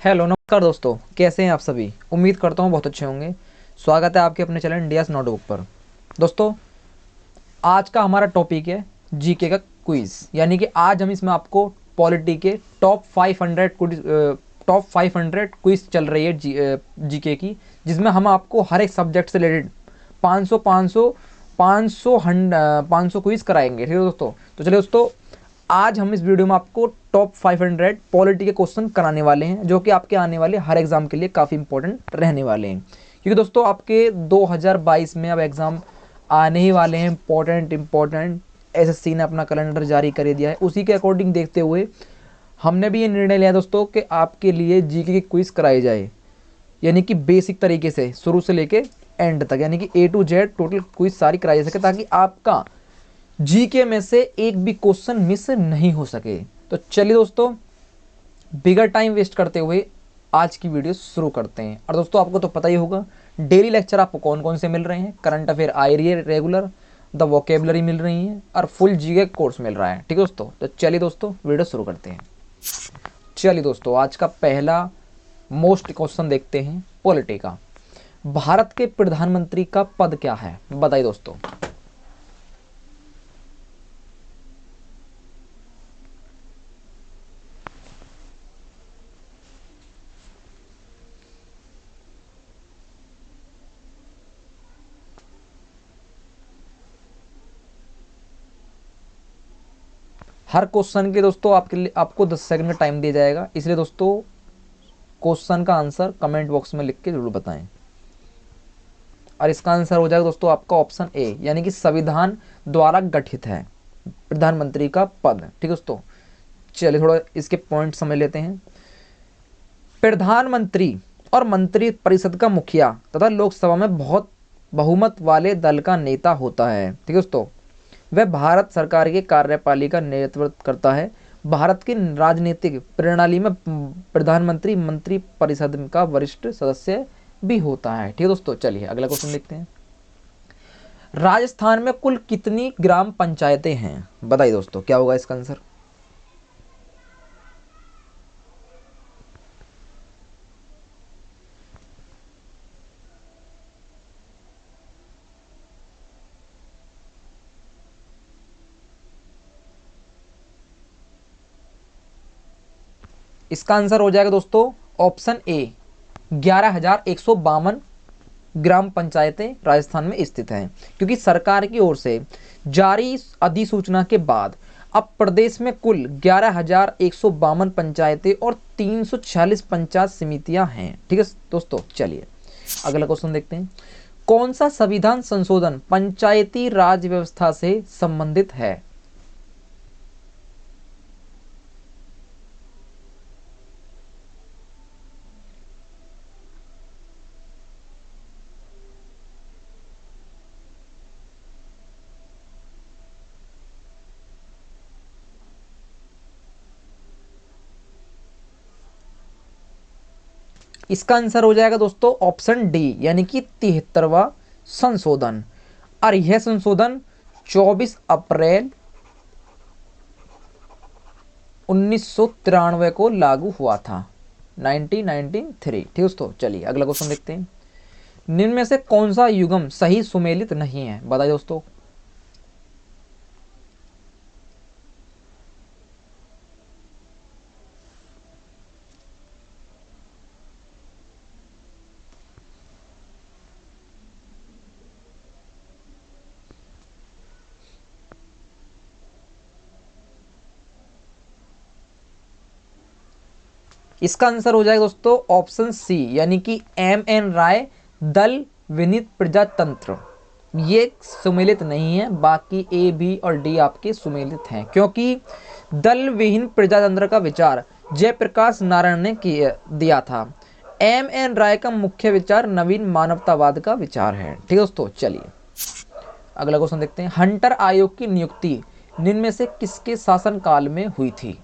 Hello नमस्कार दोस्तों, कैसे हैं आप सभी। उम्मीद करता हूँ बहुत अच्छे होंगे। स्वागत है आपके अपने चैनल इंडियाज़ नोटबुक पर। दोस्तों, आज का हमारा टॉपिक है जीके का क्विज, यानी कि आज हम इसमें आपको पॉलिटी के टॉप 500 क्विज चल रही है जीके की, जिसमें हम आपको हर एक सब्जेक्ट से रिलेटेड 500 500 500 क्विज कराएंगे। ठीक है दोस्तों। तो चलिए दोस्तों, आज हम इस वीडियो में आपको टॉप 500 पॉलिटी के क्वेश्चन कराने वाले हैं, जो कि आपके आने वाले हर एग्जाम के लिए काफ़ी इंपॉर्टेंट रहने वाले हैं। क्योंकि दोस्तों आपके 2022 में अब एग्ज़ाम आने ही वाले हैं। इंपॉर्टेंट एसएससी ने अपना कैलेंडर जारी कर दिया है। उसी के अकॉर्डिंग देखते हुए हमने भी ये निर्णय लिया दोस्तों कि आपके लिए जीके की क्विज कराई जाए, यानी कि बेसिक तरीके से शुरू से लेके एंड तक, यानी कि A to Z total quiz सारी कराई जा सके, ताकि आपका जीके में से एक भी क्वेश्चन मिस नहीं हो सके। तो चलिए दोस्तों, बिगर टाइम वेस्ट करते हुए आज की वीडियो शुरू करते हैं। और दोस्तों, आपको तो पता ही होगा डेली लेक्चर आपको कौन कौन से मिल रहे हैं। करंट अफेयर आ रही है रेगुलर, द वोकेबलरी मिल रही है, और फुल जीके कोर्स मिल रहा है। ठीक है दोस्तों, तो चलिए दोस्तों वीडियो शुरू करते हैं। चलिए दोस्तों, आज का पहला मोस्ट क्वेश्चन देखते हैं पॉलिटी का। भारत के प्रधानमंत्री का पद क्या है, बताइए दोस्तों। हर क्वेश्चन के दोस्तों आपके लिए आपको 10 सेकंड का टाइम दिया जाएगा, इसलिए दोस्तों क्वेश्चन का आंसर कमेंट बॉक्स में लिख के जरूर बताएं। और इसका आंसर हो जाएगा दोस्तों आपका ऑप्शन ए, यानी कि संविधान द्वारा गठित है प्रधानमंत्री का पद। ठीक है दोस्तों, चलिए थोड़ा इसके पॉइंट समझ लेते हैं। प्रधानमंत्री और मंत्री परिषद का मुखिया तथा लोकसभा में बहुत बहुमत वाले दल का नेता होता है। ठीक है दोस्तों, वह भारत सरकार की कार्यपालिका नेतृत्व करता है। भारत की राजनीतिक प्रणाली में प्रधानमंत्री मंत्री परिषद का वरिष्ठ सदस्य भी होता है। ठीक है दोस्तों, चलिए अगला क्वेश्चन देखते हैं। राजस्थान में कुल कितनी ग्राम पंचायतें हैं, बताइए दोस्तों, क्या होगा इसका आंसर। इसका आंसर हो जाएगा दोस्तों ऑप्शन ए, 11,152 ग्राम पंचायतें राजस्थान में स्थित हैं। क्योंकि सरकार की ओर से जारी अधिसूचना के बाद अब प्रदेश में कुल 11,152 पंचायतें और 346 पंचायत समितियां हैं। ठीक है दोस्तों, चलिए अगला क्वेश्चन देखते हैं। कौन सा संविधान संशोधन पंचायती राज व्यवस्था से संबंधित है। इसका आंसर हो जाएगा दोस्तों ऑप्शन डी, यानी कि 73वां संशोधन। और यह संशोधन 24 अप्रैल 1993 को लागू हुआ था, 1993। ठीक दोस्तों, चलिए अगला क्वेश्चन देखते हैं। निम्न में से कौन सा युग्म सही सुमेलित नहीं है, बताइए दोस्तों। इसका आंसर हो जाएगा दोस्तों ऑप्शन सी, यानी कि M N राय दल विनीत प्रजातंत्र। ये सुमेलित नहीं है, बाकी ए बी और डी आपके सुमेलित हैं, क्योंकि दल विहीन प्रजातंत्र का विचार जयप्रकाश नारायण ने दिया था। M N राय का मुख्य विचार नवीन मानवतावाद का विचार है। ठीक है दोस्तों, चलिए अगला क्वेश्चन देखते हैं। हंटर आयोग की नियुक्ति निम्न में से किसके शासनकाल में हुई थी।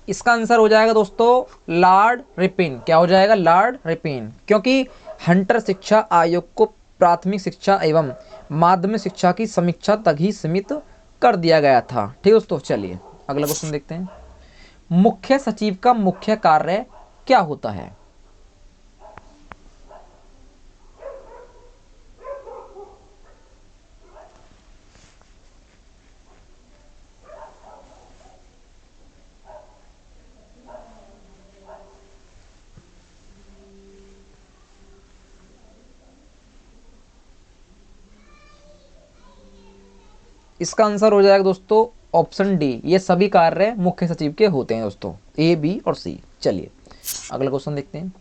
इसका आंसर हो जाएगा दोस्तों लॉर्ड रिपिन। क्या हो जाएगा? Lord Ripon. क्योंकि हंटर शिक्षा आयोग को प्राथमिक शिक्षा एवं माध्यमिक शिक्षा की समीक्षा तक ही सीमित कर दिया गया था। ठीक है दोस्तों, चलिए अगला क्वेश्चन देखते हैं। मुख्य सचिव का मुख्य कार्य क्या होता है? इसका आंसर हो जाएगा दोस्तों ऑप्शन डी। ये सभी कार्य मुख्य सचिव के होते हैं दोस्तों, ए, बी और सी। चलिए अगला क्वेश्चन देखते हैं।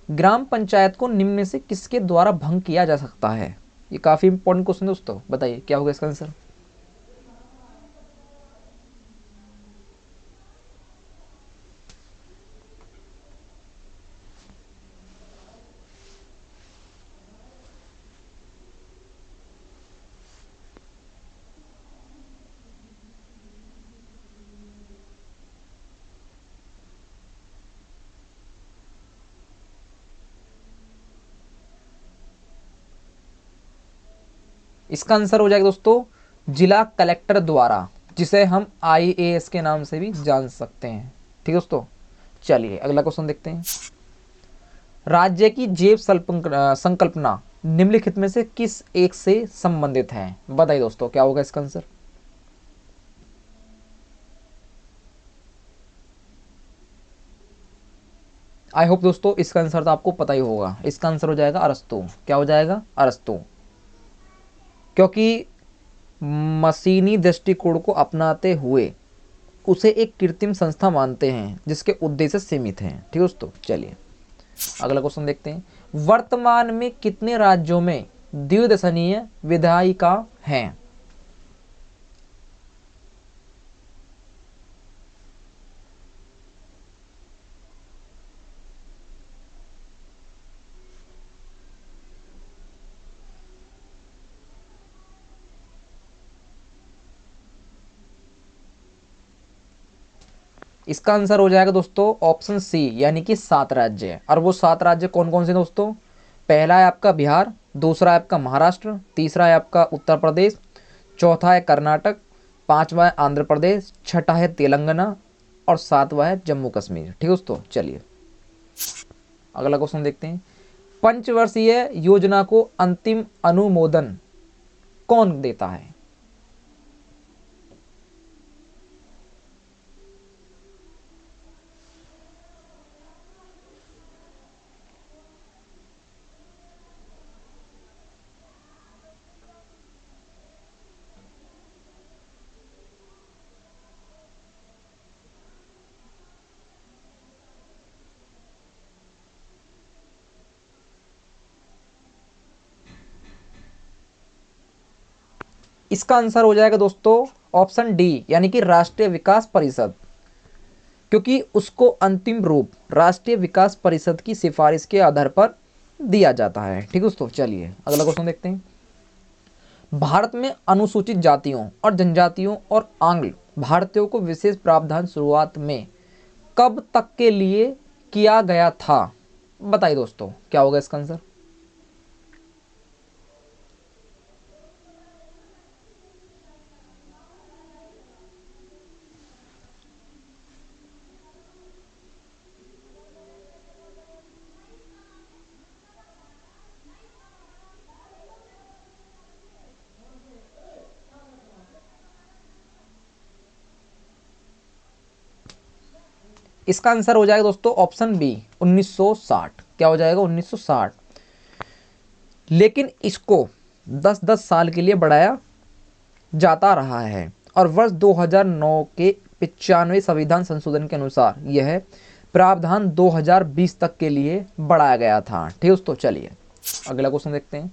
ग्राम पंचायत को निम्न में से किसके द्वारा भंग किया जा सकता है? ये काफी इंपॉर्टेंट क्वेश्चन दोस्तों, बताइए क्या होगा इसका आंसर। इसका आंसर हो जाएगा दोस्तों जिला कलेक्टर द्वारा, जिसे हम IAS के नाम से भी जान सकते हैं। ठीक है दोस्तों, चलिए अगला क्वेश्चन देखते हैं। राज्य की जैव संकल्पना निम्नलिखित में से किस एक से संबंधित है? बताइए दोस्तों क्या होगा इसका आंसर। आई होप दोस्तों इसका आंसर तो आपको पता ही होगा। इसका आंसर हो जाएगा अरस्तु। क्या हो जाएगा? अरस्तु। क्योंकि मशीनी दृष्टिकोण को अपनाते हुए उसे एक कृत्रिम संस्था मानते हैं जिसके उद्देश्य सीमित हैं। ठीक है दोस्तों, चलिए अगला क्वेश्चन देखते हैं। वर्तमान में कितने राज्यों में द्विदशनीय विधायिका हैं? इसका आंसर हो जाएगा दोस्तों ऑप्शन सी, यानी कि 7 राज्य। और वो 7 राज्य कौन कौन से दोस्तों? पहला है आपका बिहार, दूसरा है आपका महाराष्ट्र, तीसरा है आपका उत्तर प्रदेश, चौथा है कर्नाटक, पांचवा है आंध्र प्रदेश, छठा है तेलंगाना और सातवां है जम्मू कश्मीर। ठीक है दोस्तों, चलिए अगला क्वेश्चन देखते हैं। पंचवर्षीय योजना को अंतिम अनुमोदन कौन देता है? इसका आंसर हो जाएगा दोस्तों ऑप्शन डी, यानी कि राष्ट्रीय विकास परिषद। क्योंकि उसको अंतिम रूप राष्ट्रीय विकास परिषद की सिफारिश के आधार पर दिया जाता है। ठीक है दोस्तों, चलिए अगला क्वेश्चन देखते हैं। भारत में अनुसूचित जातियों और जनजातियों और आंग्ल भारतीयों को विशेष प्रावधान शुरुआत में कब तक के लिए किया गया था? बताइए दोस्तों क्या होगा इसका आंसर। इसका आंसर हो जाएगा दोस्तों ऑप्शन बी 1960। क्या हो जाएगा? 1960। लेकिन इसको 10-10 साल के लिए बढ़ाया जाता रहा है और वर्ष 2009 के 95 संविधान संशोधन के अनुसार यह प्रावधान 2020 तक के लिए बढ़ाया गया था। ठीक है दोस्तों, चलिए अगला क्वेश्चन देखते हैं।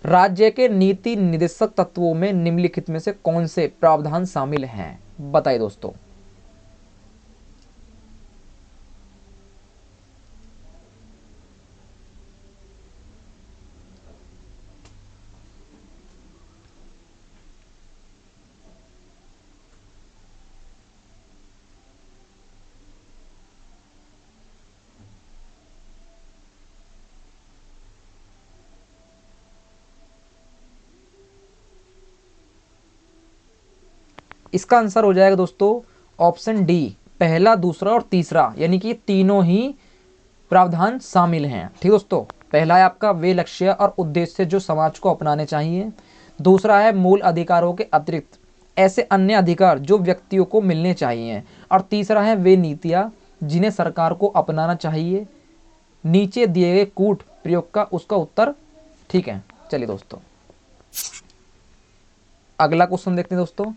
राज्य के नीति निर्देशक तत्वों में निम्नलिखित में से कौन से प्रावधान शामिल हैं? बताइए दोस्तों। इसका आंसर हो जाएगा दोस्तों ऑप्शन डी, पहला, दूसरा और तीसरा, यानी कि तीनों ही प्रावधान शामिल हैं। ठीक दोस्तों, पहला है आपका वे लक्ष्य और उद्देश्य जो समाज को अपनाने चाहिए। दूसरा है मूल अधिकारों के अतिरिक्त ऐसे अन्य अधिकार जो व्यक्तियों को मिलने चाहिए। और तीसरा है वे नीतियां जिन्हें सरकार को अपनाना चाहिए। नीचे दिए गए कूट प्रयोग का उसका उत्तर ठीक है। चलिए दोस्तों अगला क्वेश्चन देखते हैं दोस्तों।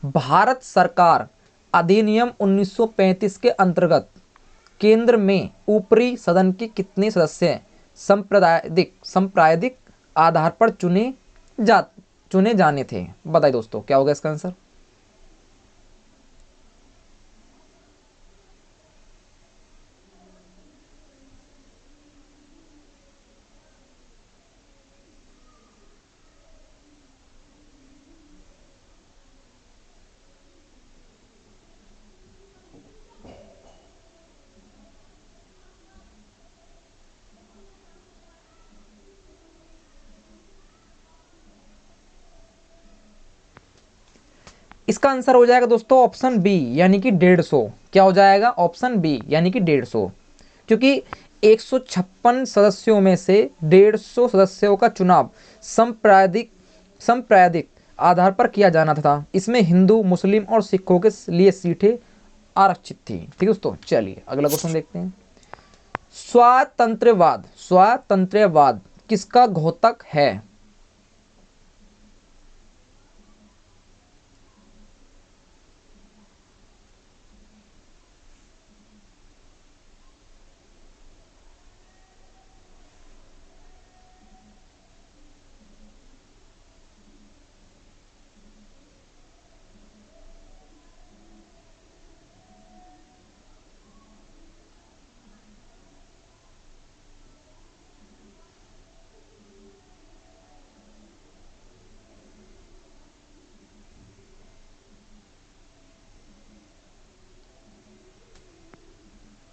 भारत सरकार अधिनियम 1935 के अंतर्गत केंद्र में ऊपरी सदन के कितने सदस्य सांप्रदायिक आधार पर चुने जाने थे? बताइए दोस्तों क्या होगा इसका आंसर। इसका आंसर हो जाएगा दोस्तों ऑप्शन बी यानी कि 150। क्या हो जाएगा? ऑप्शन बी यानी कि 150, क्योंकि 156 सदस्यों में से 150 सदस्यों का चुनाव सांप्रदायिक आधार पर किया जाना था। इसमें हिंदू, मुस्लिम और सिखों के लिए सीटें आरक्षित थी। ठीक दोस्तों, चलिए अगला क्वेश्चन देखते हैं। स्वातंत्र्यवाद किसका घोतक है?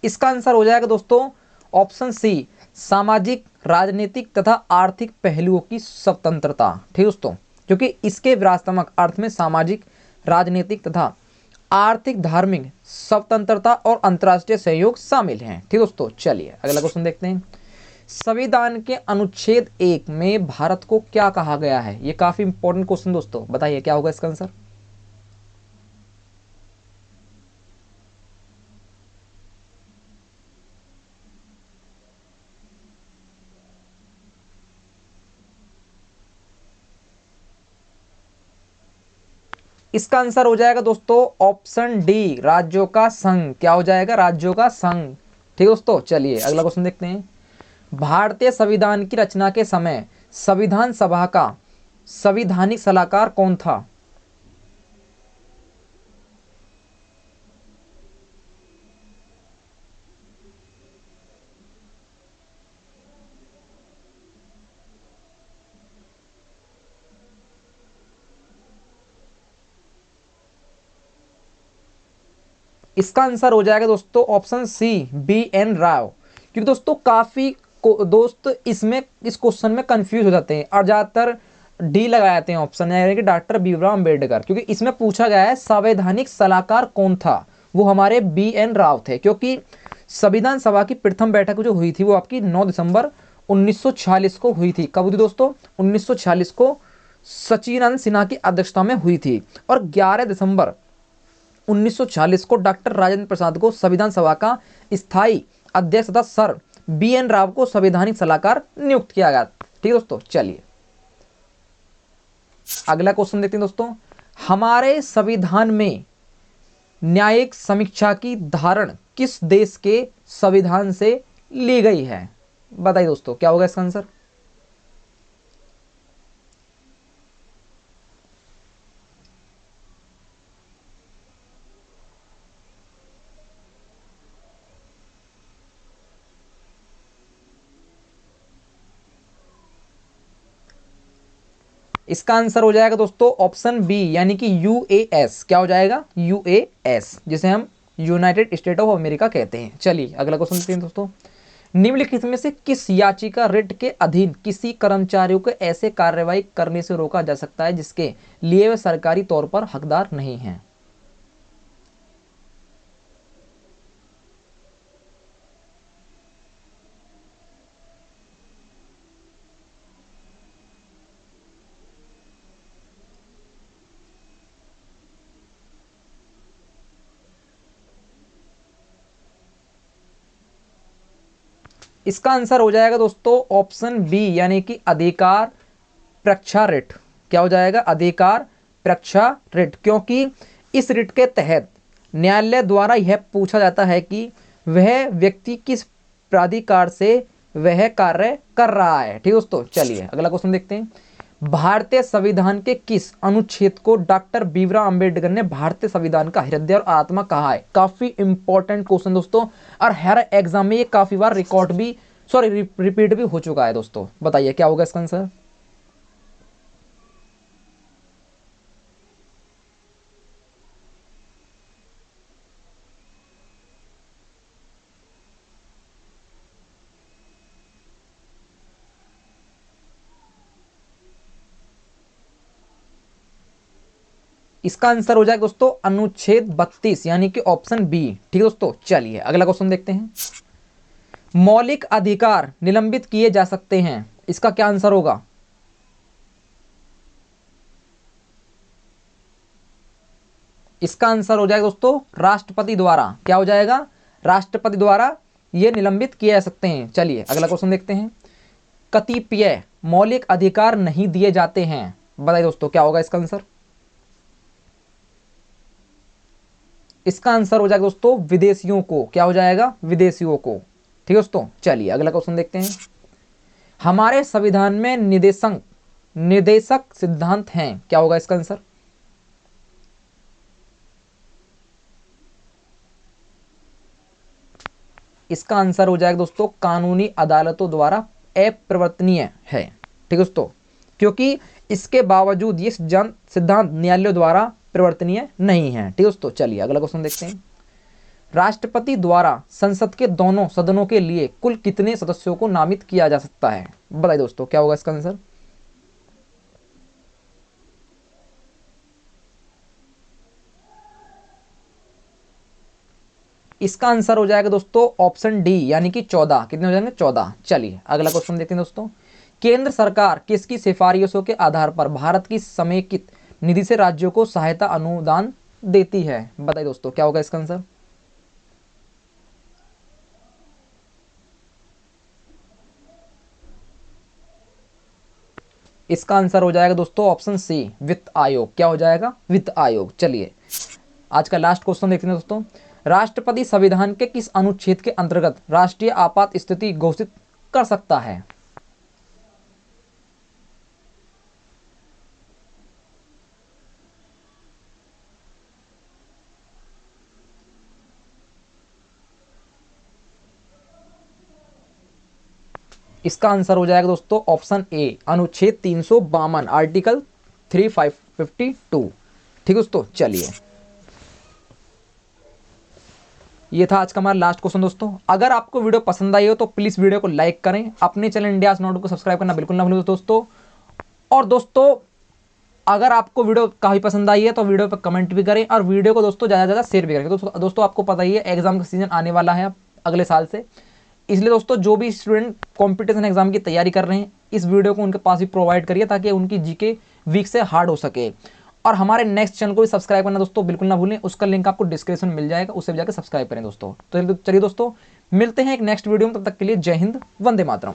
इसका आंसर हो जाएगा दोस्तों ऑप्शन सी, सामाजिक, राजनीतिक तथा आर्थिक पहलुओं की स्वतंत्रता। ठीक दोस्तों, क्योंकि इसके विरासतमक अर्थ में सामाजिक, राजनीतिक तथा आर्थिक, धार्मिक स्वतंत्रता और अंतर्राष्ट्रीय सहयोग शामिल हैं। ठीक दोस्तों, चलिए अगला क्वेश्चन देखते हैं। संविधान के अनुच्छेद 1 में भारत को क्या कहा गया है? ये काफी इंपॉर्टेंट क्वेश्चन दोस्तों, बताइए क्या होगा इसका आंसर। इसका आंसर हो जाएगा दोस्तों ऑप्शन डी, राज्यों का संघ। क्या हो जाएगा? राज्यों का संघ। ठीक दोस्तों, चलिए अगला क्वेश्चन देखते हैं। भारतीय संविधान की रचना के समय संविधान सभा का संवैधानिक सलाहकार कौन था? इसका आंसर हो जाएगा दोस्तों ऑप्शन सी, BN राव। क्योंकि दोस्तों काफी दोस्त इसमें इस क्वेश्चन में कंफ्यूज हो जाते हैं और ज्यादातर डी लगा जाते हैं ऑप्शन, यानी कि डॉक्टर भीमराव अम्बेडकर, क्योंकि इसमें पूछा गया है संवैधानिक सलाहकार कौन था। वो हमारे BN राव थे, क्योंकि संविधान सभा की प्रथम बैठक जो हुई थी वो आपकी 9 दिसंबर 1946 को हुई थी। कब हुई थी दोस्तों? 1946 को सचिदानंद सिन्हा की अध्यक्षता में हुई थी। और 11 दिसंबर 1940 को डॉक्टर राजेंद्र प्रसाद को संविधान सभा का स्थायी अध्यक्ष तथा सर BN राव को संवैधानिक सलाहकार नियुक्त किया गया। ठीक दोस्तों, चलिए अगला क्वेश्चन देखते हैं दोस्तों। हमारे संविधान में न्यायिक समीक्षा की धारण किस देश के संविधान से ली गई है? बताइए दोस्तों क्या होगा इसका आंसर। इसका आंसर हो जाएगा दोस्तों ऑप्शन बी यानी कि US। क्या हो जाएगा? US, जिसे हम यूनाइटेड स्टेट ऑफ अमेरिका कहते हैं। चलिए अगला क्वेश्चन देखते हैं दोस्तों। निम्नलिखित में से किस याचिका रिट के अधीन किसी कर्मचारियों को ऐसे कार्रवाई करने से रोका जा सकता है जिसके लिए वे सरकारी तौर पर हकदार नहीं हैं? इसका आंसर हो जाएगा दोस्तों ऑप्शन बी, यानी कि अधिकार प्रक्षा रिट। क्या हो जाएगा? अधिकार प्रक्षा रिट, क्योंकि इस रिट के तहत न्यायालय द्वारा यह पूछा जाता है कि वह व्यक्ति किस प्राधिकार से वह कार्य कर रहा है। ठीक दोस्तों, चलिए अगला क्वेश्चन देखते हैं। भारतीय संविधान के किस अनुच्छेद को डॉक्टर भीमराव अंबेडकर ने भारतीय संविधान का हृदय और आत्मा कहा है? काफी इंपॉर्टेंट क्वेश्चन दोस्तों, और हर एग्जाम में ये काफी बार रिकॉर्ड भी रिपीट भी हो चुका है दोस्तों। बताइए क्या होगा इसका आंसर? इसका आंसर हो जाएगा दोस्तों अनुच्छेद 32, यानी कि ऑप्शन बी। ठीक दोस्तों, चलिए अगला क्वेश्चन देखते हैं। मौलिक अधिकार निलंबित किए जा सकते हैं, इसका क्या आंसर होगा? इसका आंसर हो जाएगा दोस्तों राष्ट्रपति द्वारा। क्या हो जाएगा? राष्ट्रपति द्वारा ये निलंबित किए जा सकते हैं। चलिए अगला क्वेश्चन देखते हैं। कतिपय मौलिक अधिकार नहीं दिए जाते हैं, बताइए दोस्तों क्या होगा इसका आंसर? इसका आंसर हो जाएगा दोस्तों विदेशियों को। क्या हो जाएगा? विदेशियों को। ठीक है दोस्तों, चलिए अगला क्वेश्चन देखते हैं। हमारे संविधान में निर्देशक सिद्धांत हैं, क्या होगा इसका आंसर? इसका आंसर हो जाएगा दोस्तों कानूनी अदालतों द्वारा अप्रवर्तनीय है। ठीक है दोस्तों, क्योंकि इसके बावजूद ये सिद्धांत न्यायालयों द्वारा परिवर्तनीय नहीं है। ठीक है दोस्तों, चलिए अगला क्वेश्चन देखते हैं। राष्ट्रपति द्वारा संसद के दोनों सदनों के लिए कुल कितने सदस्यों को नामित किया जा सकता है? बताइए दोस्तों क्या होगा इसका आंसर? इसका आंसर हो जाएगा दोस्तों ऑप्शन डी, यानी कि 14। कितने हो जाएंगे? 14। चलिए अगला क्वेश्चन देखते हैं दोस्तों। केंद्र सरकार किसकी सिफारिशों के आधार पर भारत की समेकित निधि से राज्यों को सहायता अनुदान देती है? बताइए दोस्तों क्या होगा इसका आंसर? इसका आंसर हो जाएगा दोस्तों ऑप्शन सी, वित्त आयोग। क्या हो जाएगा? वित्त आयोग। चलिए आज का लास्ट क्वेश्चन देखते हैं दोस्तों। राष्ट्रपति संविधान के किस अनुच्छेद के अंतर्गत राष्ट्रीय आपात स्थिति घोषित कर सकता है? इसका आंसर हो जाएगा दोस्तों ऑप्शन ए, अनुच्छेद 352, आर्टिकल 3552। ठीक दोस्तों, चलिए ये था आज का हमारा लास्ट क्वेश्चन दोस्तों। अगर आपको वीडियो पसंद आई हो तो प्लीज वीडियो को लाइक करें, अपने चैनल इंडिया नोट को सब्सक्राइब करना बिल्कुल ना भूलें दोस्तों। और दोस्तों अगर आपको वीडियो काफी पसंद आई है तो वीडियो पर कमेंट भी करें और वीडियो को दोस्तों ज़्यादा से ज़्यादा शेयर भी करें। दोस्तों आपको पता ही है एग्जाम का सीजन आने वाला है अगले साल से, इसलिए दोस्तों जो भी स्टूडेंट कंपटीशन एग्जाम की तैयारी कर रहे हैं इस वीडियो को उनके पास भी प्रोवाइड करिए ताकि उनकी जीके वीक से हार्ड हो सके। और हमारे नेक्स्ट चैनल को भी सब्सक्राइब करना दोस्तों बिल्कुल ना भूलें, उसका लिंक आपको डिस्क्रिप्शन में मिल जाएगा, उससे भी जाकर सब्सक्राइब करें दोस्तों। तो चलिए दोस्तों मिलते हैं एक नेक्स्ट वीडियो में, तब तक के लिए जय हिंद, वंदे मातरम।